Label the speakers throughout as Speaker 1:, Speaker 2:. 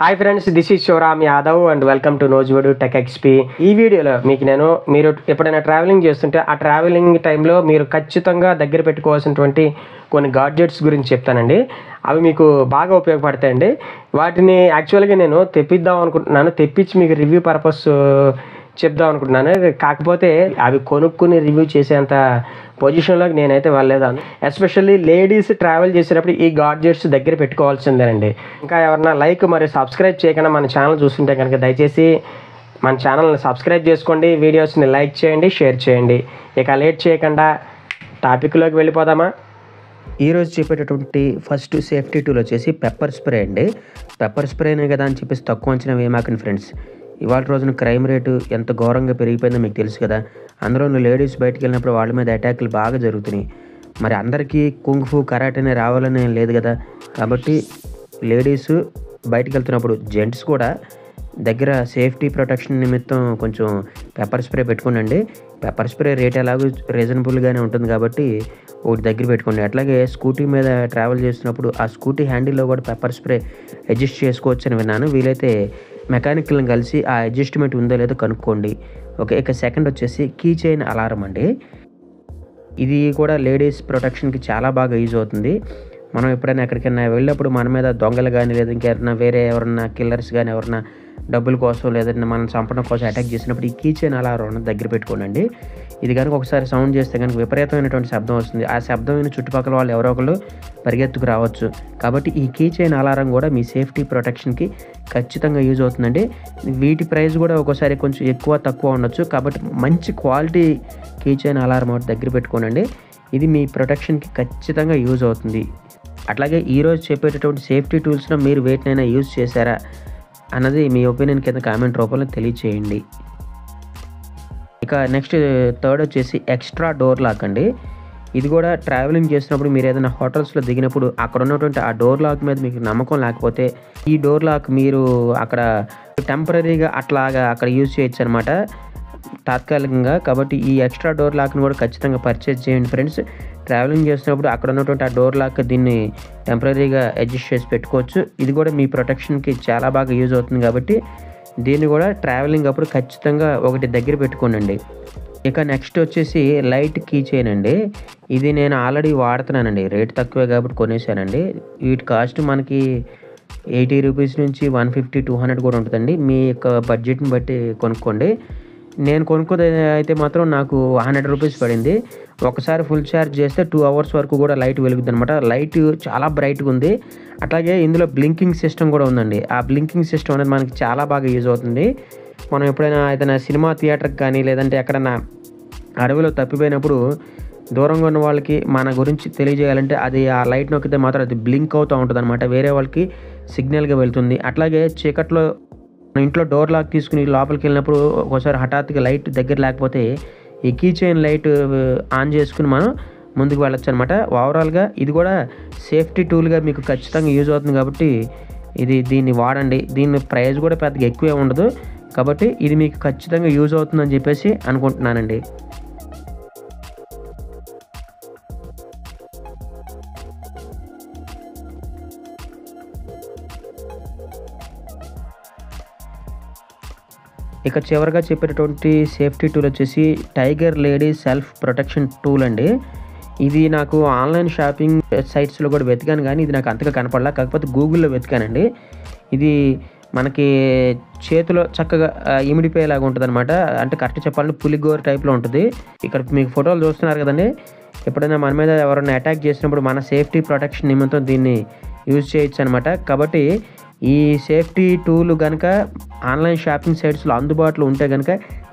Speaker 1: Hi friends, this is Shivaram Yadav and welcome to నోజ్వుడ్ tech XP. ఈ వీడియోలో మీకు మీరు ఎప్పుడైనా ట్రావెలింగ్ చేస్తుంటే ఆ ట్రావెలింగ్ టైంలో మీరు ఖచ్చితంగా దగ్గర పెట్టుకోవాల్సినటువంటి కొన్ని గాడ్జెట్స్ గురించి చెప్తానండి. అవి మీకు బాగా ఉపయోగపడతాయండి. వాటిని యాక్చువల్గా నేను తెప్పించి మీకు రివ్యూ పర్పస్ చెప్దాం అనుకుంటున్నాను. కాకపోతే అవి కొనుక్కుని రివ్యూ చేసేంత పొజిషన్లోకి నేనైతే వెళ్ళలేదాను. ఎస్పెషల్లీ లేడీస్ ట్రావెల్ చేసేటప్పుడు ఈ గాడ్జెట్స్ దగ్గర పెట్టుకోవాల్సిందేనండి. ఇంకా ఎవరన్నా లైక్ మరియు సబ్స్క్రైబ్ చేయకుండా మన ఛానల్ చూస్తుంటే కనుక దయచేసి మన ఛానల్ని సబ్స్క్రైబ్ చేసుకోండి, వీడియోస్ని లైక్ చేయండి, షేర్ చేయండి. ఇక లేట్ చేయకుండా టాపిక్లోకి వెళ్ళిపోదామా? ఈరోజు చెప్పేటటువంటి ఫస్ట్ సేఫ్టీ టూల్ వచ్చేసి పెప్పర్ స్ప్రే అండి. పెప్పర్ స్ప్రేనే కదా అని చెప్పేసి తక్కువ అంచనా వేయమాకండి ఫ్రెండ్స్. ఇవాళ రోజున క్రైమ్ రేటు ఎంత ఘోరంగా పెరిగిపోయిందో మీకు తెలుసు కదా. అందులో లేడీస్ బయటకు వెళ్ళినప్పుడు వాళ్ళ మీద అటాక్లు బాగా జరుగుతున్నాయి. మరి అందరికీ కుంగ్ఫు కరాటేనే రావాలని లేదు కదా. కాబట్టి లేడీస్ బయటకు వెళ్తున్నప్పుడు జెంట్స్ కూడా దగ్గర సేఫ్టీ ప్రొటెక్షన్ నిమిత్తం కొంచెం పెప్పర్ స్ప్రే పెట్టుకోండి. పెప్పర్ స్ప్రే రేట్ ఎలాగో రీజనబుల్గానే ఉంటుంది కాబట్టి ఒకటి దగ్గర పెట్టుకోండి. అట్లాగే స్కూటీ మీద ట్రావెల్ చేస్తున్నప్పుడు ఆ స్కూటీ హ్యాండిల్లో కూడా పెప్పర్ స్ప్రే అడ్జస్ట్ చేసుకోవచ్చు అని విన్నాను. వీలైతే మెకానికల్ని కలిసి ఆ అడ్జస్ట్మెంట్ ఉందో లేదో కనుక్కోండి. ఓకే, ఇక సెకండ్ వచ్చేసి కీ చైన్ అలారం అండి. ఇది కూడా లేడీస్ ప్రొటెక్షన్కి చాలా బాగా యూజ్ అవుతుంది. మనం ఎప్పుడైనా ఎక్కడికైనా వెళ్ళినప్పుడు మన మీద దొంగలు కానీ లేదా ఇంకెవరైనా వేరే ఎవరన్నా కిల్లర్స్ కానీ ఎవరన్నా డబ్బుల కోసం లేదంటే మనం చంపడం కోసం అటాక్ చేసినప్పుడు ఈ కీ చైన్ అలారం దగ్గర పెట్టుకోండి. ఇది కనుక ఒకసారి సౌండ్ చేస్తే కనుక విపరీతమైనటువంటి శబ్దం వస్తుంది. ఆ శబ్దమైన చుట్టుపక్కల వాళ్ళు ఎవరో ఒకరు పరిగెత్తుకు రావచ్చు. కాబట్టి ఈ కీ చైన్ అలారం కూడా మీ సేఫ్టీ ప్రొటెక్షన్కి ఖచ్చితంగా యూజ్ అవుతుందండి. వీటి ప్రైస్ కూడా ఒక్కోసారి కొంచెం ఎక్కువ తక్కువ ఉండొచ్చు. కాబట్టి మంచి క్వాలిటీ కీ చైన్ అలారం ఒకటి దగ్గర పెట్టుకోనండి. ఇది మీ ప్రొటెక్షన్కి ఖచ్చితంగా యూజ్ అవుతుంది. అట్లాగే ఈరోజు చెప్పేటటువంటి సేఫ్టీ టూల్స్లో మీరు వేటినైనా యూజ్ చేశారా అన్నది మీ ఒపీనియన్ కింద కామెంట్ రూపంలో తెలియచేయండి. ఇక నెక్స్ట్ థర్డ్ వచ్చేసి ఎక్స్ట్రా డోర్ లాక్ అండి. ఇది కూడా ట్రావెలింగ్ చేసినప్పుడు మీరు ఏదైనా హోటల్స్లో దిగినప్పుడు అక్కడ ఉన్నటువంటి ఆ డోర్ లాక్ మీద మీకు నమ్మకం లేకపోతే ఈ డోర్ లాక్ మీరు అక్కడ టెంపరీగా అట్లాగా అక్కడ యూజ్ చేయొచ్చు అనమాట తాత్కాలికంగా. కాబట్టి ఈ ఎక్స్ట్రా డోర్ లాక్ని కూడా ఖచ్చితంగా పర్చేజ్ చేయండి ఫ్రెండ్స్. ట్రావెలింగ్ చేసినప్పుడు అక్కడ ఉన్నటువంటి ఆ డోర్ లాక్ దీన్ని టెంపరీగా అడ్జస్ట్ చేసి పెట్టుకోవచ్చు. ఇది కూడా మీ ప్రొటెక్షన్కి చాలా బాగా యూజ్ అవుతుంది కాబట్టి దీన్ని కూడా ట్రావెలింగ్ అప్పుడు ఖచ్చితంగా ఒకటి దగ్గర పెట్టుకోనండి. ఇక నెక్స్ట్ వచ్చేసి లైట్ కీ చైన్ అండి. ఇది నేను ఆల్రెడీ వాడుతున్నానండి. రేట్ తక్కువే కాబట్టి కొనేసానండి. వీటి కాస్ట్ మనకి 80 రూపీస్ నుంచి 150, 200 కూడా ఉంటుందండి. మీ యొక్క బడ్జెట్ని బట్టి కొనుక్కోండి. నేను కొనుక్కోది అయితే మాత్రం నాకు 100 రూపీస్ పడింది. ఒకసారి ఫుల్ ఛార్జ్ చేస్తే 2 అవర్స్ వరకు కూడా లైట్ వెలుగుద్ది అనమాట. లైట్ చాలా బ్రైట్గా ఉంది. అట్లాగే ఇందులో బ్లింకింగ్ సిస్టమ్ కూడా ఉందండి. ఆ బ్లింకింగ్ సిస్టమ్ అనేది మనకి చాలా బాగా యూజ్ అవుతుంది. మనం ఎప్పుడైనా ఏదైనా సినిమా థియేటర్కి కానీ లేదంటే ఎక్కడన్నా అడవిలో తప్పిపోయినప్పుడు దూరంగా ఉన్న వాళ్ళకి మన గురించి తెలియజేయాలంటే అది ఆ లైట్ నొక్కితే మాత్రం అది బ్లింక్ అవుతూ ఉంటుంది అనమాట. వేరే వాళ్ళకి సిగ్నల్గా వెళ్తుంది. అట్లాగే చీకట్లో ఇంట్లో డోర్ లాక్ తీసుకుని లోపలికి వెళ్ళినప్పుడు ఒకసారి హఠాత్తుగా లైట్ దగ్గర లేకపోతే ఈ కీ చైన్ లైట్ ఆన్ చేసుకుని మనం ముందుకు వెళ్ళొచ్చు అనమాట. ఓవరాల్గా ఇది కూడా సేఫ్టీ టూల్గా మీకు ఖచ్చితంగా యూజ్ అవుతుంది కాబట్టి దీన్ని వాడండి. దీని ప్రైస్ కూడా పెద్దగా ఎక్కువే ఉండదు కాబట్టి ఇది మీకు ఖచ్చితంగా యూజ్ అవుతుందని చెప్పేసి అనుకుంటున్నానండి. ఇక చివరిగా చెప్పేటటువంటి సేఫ్టీ టూల్ వచ్చేసి tiger lady self protection tool అండి. ఇది నాకు ఆన్లైన్ షాపింగ్ సైట్స్లో కూడా వెతికాను కానీ ఇది నాకు అంతగా కనపడలా. కాకపోతే గూగుల్లో వెతికానండి. ఇది మనకి చేతిలో చక్కగా ఇమిడిపోయేలాగా ఉంటుంది అనమాట. అంటే కరెక్ట్ చెప్పాలంటే పులిగోర టైప్లో ఉంటుంది. ఇక్కడ మీకు ఫోటోలు చూస్తున్నారు కదండి. ఎప్పుడైనా మన మీద ఎవరైనా అటాక్ చేసినప్పుడు మన సేఫ్టీ ప్రొటెక్షన్ నిమిత్తం దీన్ని యూజ్ చేయొచ్చు అనమాట. కాబట్టి ఈ సేఫ్టీ టూల్ కనుక ఆన్లైన్ షాపింగ్ సైట్స్లో అందుబాటులో ఉంటే కనుక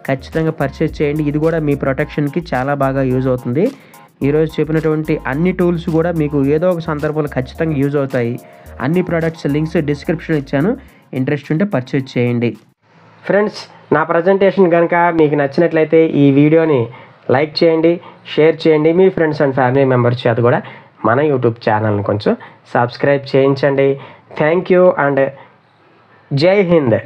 Speaker 1: ఖచ్చితంగా పర్చేజ్ చేయండి. ఇది కూడా మీ ప్రొటెక్షన్కి చాలా బాగా యూజ్ అవుతుంది. ఈరోజు చెప్పినటువంటి అన్ని టూల్స్ కూడా మీకు ఏదో ఒక సందర్భంలో ఖచ్చితంగా యూజ్ అవుతాయి. అన్ని ప్రోడక్ట్స్ లింక్స్ డిస్క్రిప్షన్ ఇచ్చాను. ఇంట్రెస్ట్ ఉంటే పర్చేజ్ చేయండి. ఫ్రెండ్స్, నా ప్రజెంటేషన్ కనుక మీకు నచ్చినట్లయితే ఈ వీడియోని లైక్ చేయండి, షేర్ చేయండి. మీ ఫ్రెండ్స్ అండ్ ఫ్యామిలీ మెంబర్స్ చేత కూడా మన యూట్యూబ్ ఛానల్ని కొంచెం సబ్స్క్రైబ్ చేయించండి. థ్యాంక్ యూ అండ్ జై హింద్.